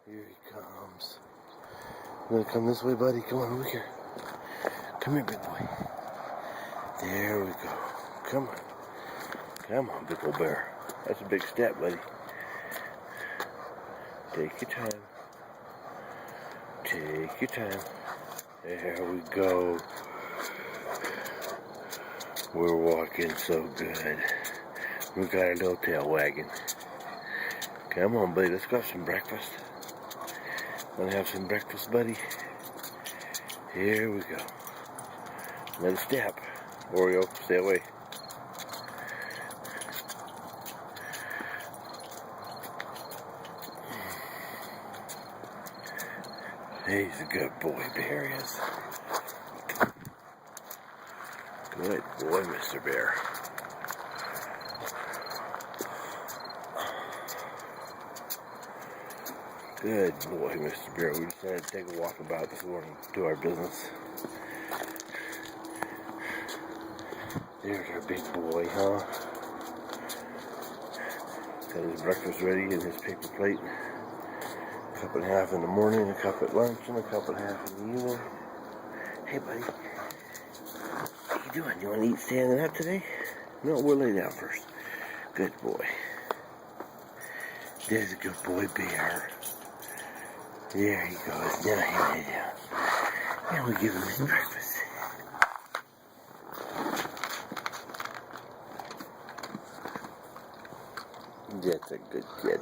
Here he comes. You gonna come this way, buddy? Come on over here. Come here, big boy. There we go. Come on. Come on, big old bear. That's a big step, buddy. Take your time. Take your time. There we go. We're walking so good. We got our little tail wagging. Come on, buddy. Let's go have some breakfast. Want to have some breakfast, buddy? Here we go. Another step. Oreo, stay away. He's a good boy, Bear is. Good boy, Mr. Bear. Good boy, Mr. Bear. We decided to take a walk about this morning to our business. There's our big boy, huh? Got his breakfast ready in his paper plate. A cup and a half in the morning, a cup at lunch, and a cup and a half in the evening. Hey, buddy. What you doing? You want to eat standing up today? No, we'll lay down first. Good boy. There's a good boy, Bear. There he goes. Now he lay down. And we give him his breakfast. That's a good kid.